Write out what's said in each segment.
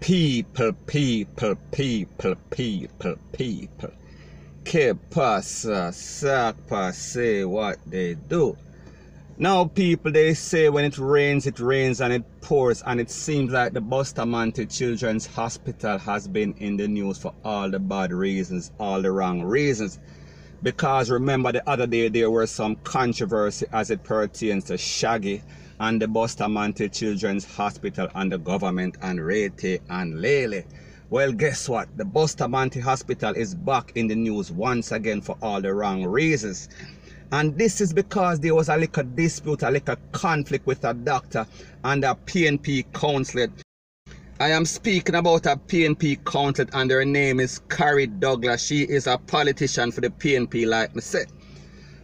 People. Que pasa, sakpa, say what they do. Now people, they say when it rains and it pours, and it seems like the BUSTA Children's Hospital has been in the news for all the bad reasons, all the wrong reasons. Because remember the other day there was some controversy as it pertains to Shaggy and the BUSTA Children's Hospital and the government and HAITI and Lele. Well, guess what? The BUSTA Hospital is back in the news once again for all the wrong reasons. And this is because there was a little dispute, a little conflict with a doctor and a PNP counselor. I am speaking about a PNP counselor and her name is Kari Douglas. She is a politician for the PNP, like me said.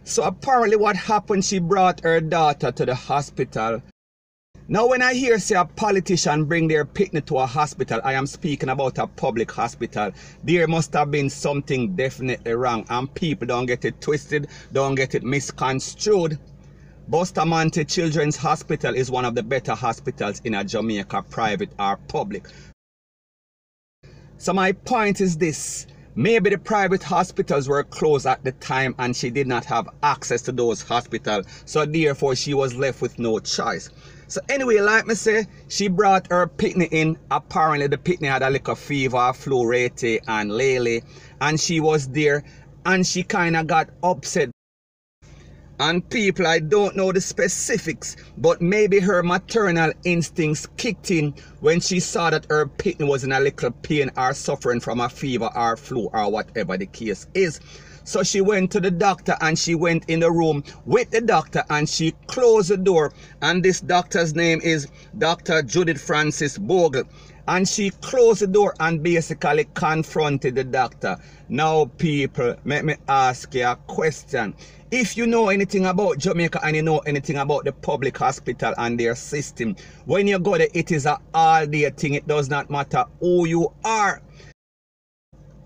So apparently what happened, she brought her daughter to the hospital. Now when I hear say a politician bring their picnic to a hospital, I am speaking about a public hospital. There must have been something definitely wrong, and people don't get it twisted, don't get it misconstrued. BUSTA Children's Hospital is one of the better hospitals in a Jamaica, private or public. So my point is this. Maybe the private hospitals were closed at the time and she did not have access to those hospitals. So therefore she was left with no choice. So anyway, like me say, she brought her picnic in. Apparently the picnic had a little fever, flu, HAITI and Lele. And she was there and she kind of got upset. And people, I don't know the specifics, but maybe her maternal instincts kicked in when she saw that her picnic was in a little pain or suffering from a fever or flu or whatever the case is. So she went to the doctor and she went in the room with the doctor and she closed the door. And this doctor's name is Dr. Judith Francis Bogle. And she closed the door and basically confronted the doctor. Now people, let me ask you a question. If you know anything about Jamaica and you know anything about the public hospital and their system, when you go there, it is an all-day thing. It does not matter who you are.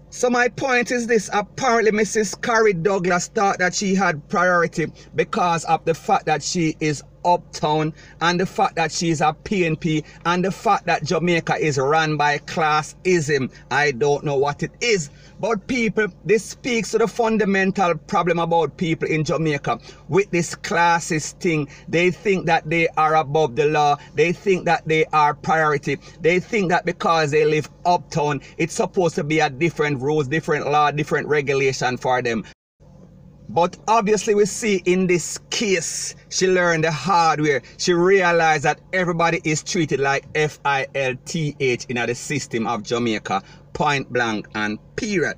So my point is this. Apparently Mrs. Kari Douglas thought that she had priority because of the fact that she is uptown and the fact that she is a PNP and the fact that Jamaica is run by classism. I don't know what it is. But people, this speaks to the fundamental problem about people in Jamaica with this classist thing. They think that they are above the law. They think that they are priority. They think that because they live uptown, it's supposed to be a different rules, different law, different regulation for them. But obviously we see in this case, she learned the hard way. She realized that everybody is treated like FILTH in the system of Jamaica, point blank and period.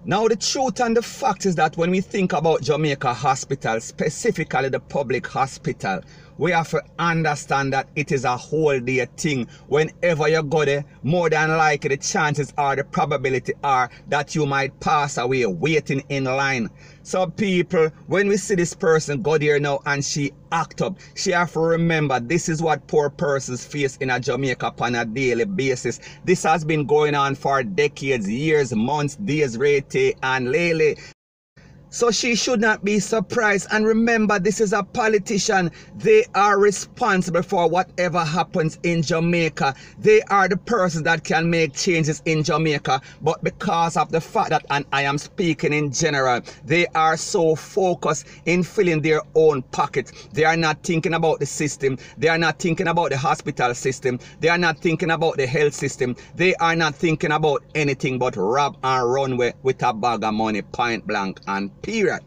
Now the truth and the fact is that when we think about Jamaica Hospital, specifically the public hospital, we have to understand that it is a whole day thing. Whenever you go there, more than likely the chances are, the probability are that you might pass away waiting in line. So people, when we see this person go there now and she act up, she have to remember this is what poor persons face in a Jamaica on a daily basis. This has been going on for decades, years, months, days, HAITI and Lele. So she should not be surprised. And remember, this is a politician. They are responsible for whatever happens in Jamaica. They are the persons that can make changes in Jamaica. But because of the fact that, and I am speaking in general, they are so focused in filling their own pockets. They are not thinking about the system. They are not thinking about the hospital system. They are not thinking about the health system. They are not thinking about anything but rob and run with a bag of money, point blank and period.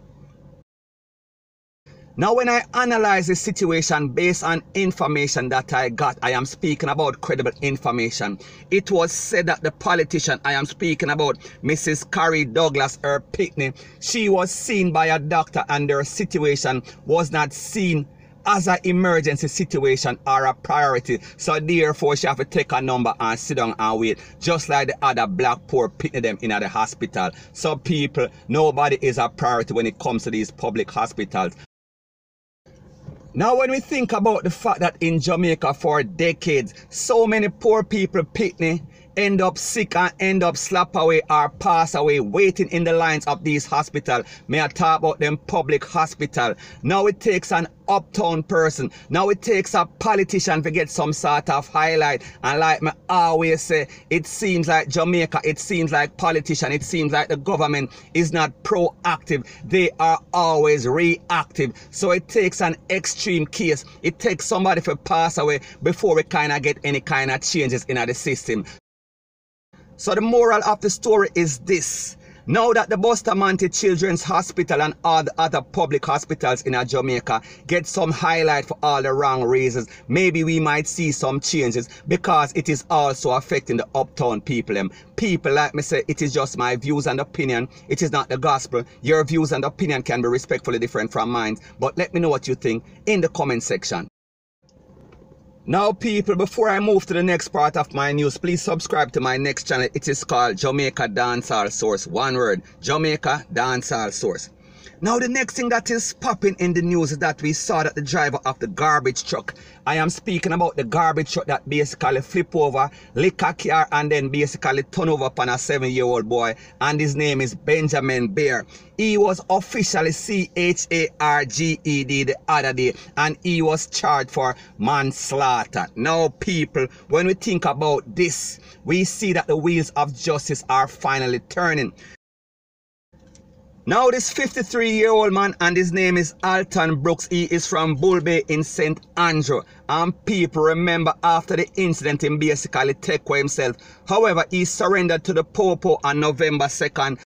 Now when I analyze the situation based on information that I got, I am speaking about credible information. It was said that the politician, I am speaking about Mrs. Kari Douglas, her picnic, she was seen by a doctor and her situation was not seen as an emergency situation or a priority. So therefore she have to take a number and sit down and wait, just like the other black poor picnic them in the hospital. So people, nobody is a priority when it comes to these public hospitals. Now when we think about the fact that in Jamaica for decades, so many poor people picnic end up sick and end up slap away or pass away waiting in the lines of these hospitals. May I talk about them public hospital. Now it takes an uptown person. Now it takes a politician to get some sort of highlight. And like me always say, it seems like Jamaica, it seems like politician, it seems like the government is not proactive. They are always reactive. So it takes an extreme case. It takes somebody to pass away before we kind of get any kind of changes in the system. So the moral of the story is this. Now that the BUSTA Children's Hospital and all the other public hospitals in Jamaica get some highlight for all the wrong reasons, maybe we might see some changes because it is also affecting the uptown people. People, like me say, it is just my views and opinion. It is not the gospel. Your views and opinion can be respectfully different from mine. But let me know what you think in the comment section. Now people, before I move to the next part of my news, please subscribe to my next channel. It is called Jamaica Dancehall Source. One word, Jamaica Dancehall Source. Now the next thing that is popping in the news is that we saw that the driver of the garbage truck, I am speaking about the garbage truck that basically flip over, lick a car and then basically turn over upon a 7-year-old boy, and his name is Benjamin Bear. He was officially CHARGED the other day and he was charged for manslaughter. Now people, when we think about this, we see that the wheels of justice are finally turning. Now this 53-year-old man, and his name is Alton Brooks, he is from Bull Bay in St. Andrew. And people remember after the incident he basically took away himself. However, he surrendered to the Popo on November 2nd.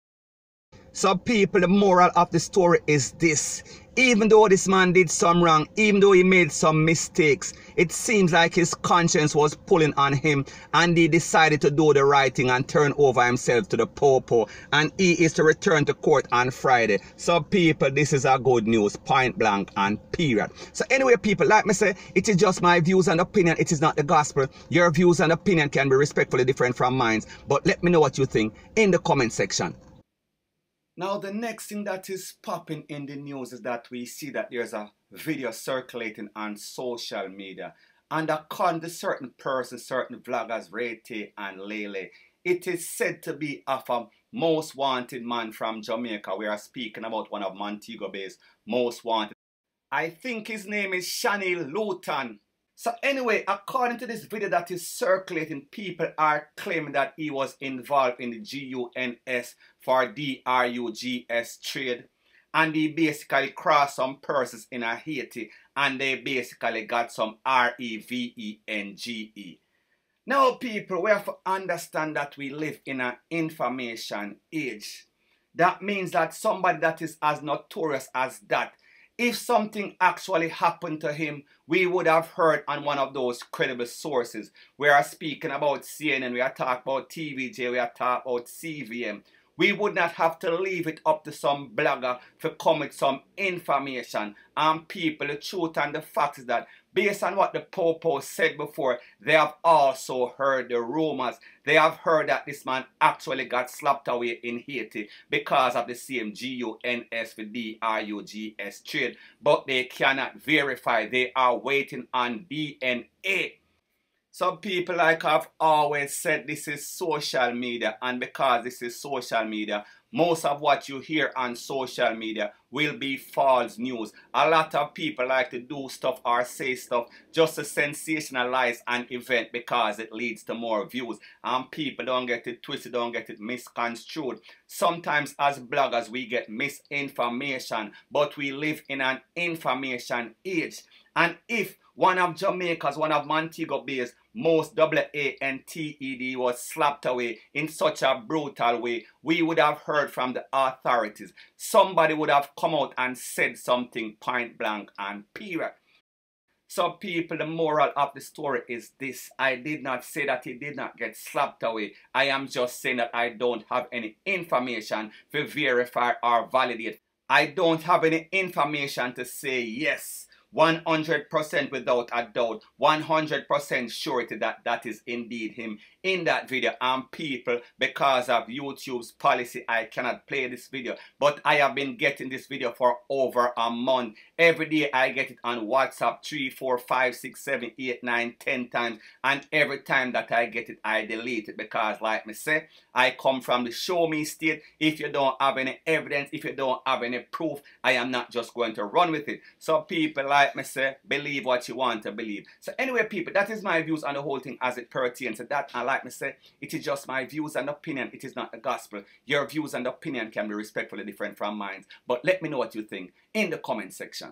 So people, the moral of the story is this. Even though this man did some wrong, even though he made some mistakes, it seems like his conscience was pulling on him and he decided to do the right thing and turn over himself to the Popo, and he is to return to court on Friday. So people, this is a good news, point blank and period. So anyway people, like me say, it is just my views and opinion, it is not the gospel. Your views and opinion can be respectfully different from mine, but let me know what you think in the comment section. Now the next thing that is popping in the news is that we see that there's a video circulating on social media, and according to certain persons, certain vloggers, Rete and Lele, it is said to be of a most wanted man from Jamaica. We are speaking about one of Montego Bay's most wanted. I think his name is Shanil Luton. So anyway, according to this video that is circulating, people are claiming that he was involved in the GUNS for DRUGS trade. And he basically crossed some persons in Haiti and they basically got some REVENGE. Now people, we have to understand that we live in an information age. That means that somebody that is as notorious as that, if something actually happened to him, we would have heard on one of those credible sources. We are speaking about CNN, we are talking about TVJ, we are talking about CVM. We would not have to leave it up to some blogger to come with some information. And people, the truth and the fact is that based on what the Popo said before, they have also heard the rumors. They have heard that this man actually got slapped away in Haiti because of the same GUNS for DRUGS trade. But they cannot verify. They are waiting on DNA. Some people, like I've always said, this is social media, and because this is social media, most of what you hear on social media will be false news. A lot of people like to do stuff or say stuff just to sensationalize an event because it leads to more views. And people don't get it twisted, don't get it misconstrued. Sometimes as bloggers we get misinformation, but we live in an information age. And if one of Jamaica's, one of Montego Bay's most WANTED was slapped away in such a brutal way, we would have heard from the authorities. Somebody would have come out and said something point blank and period. So people, the moral of the story is this. I did not say that he did not get slapped away. I am just saying that I don't have any information to verify or validate. I don't have any information to say yes, 100% without a doubt, 100% surety that that is indeed him in that video. And people, because of YouTube's policy, I cannot play this video, but I have been getting this video for over a month. Every day I get it on WhatsApp 3, 4, 5, 6, 7, 8, 9, 10 times. And every time that I get it, I delete it. Because like me say, I come from the show me state. If you don't have any evidence, if you don't have any proof, I am not just going to run with it. So people, like me say, believe what you want to believe. So anyway, people, that is my views on the whole thing as it pertains to that. And like me say, it is just my views and opinion. It is not the gospel. Your views and opinion can be respectfully different from mine. But let me know what you think in the comment section.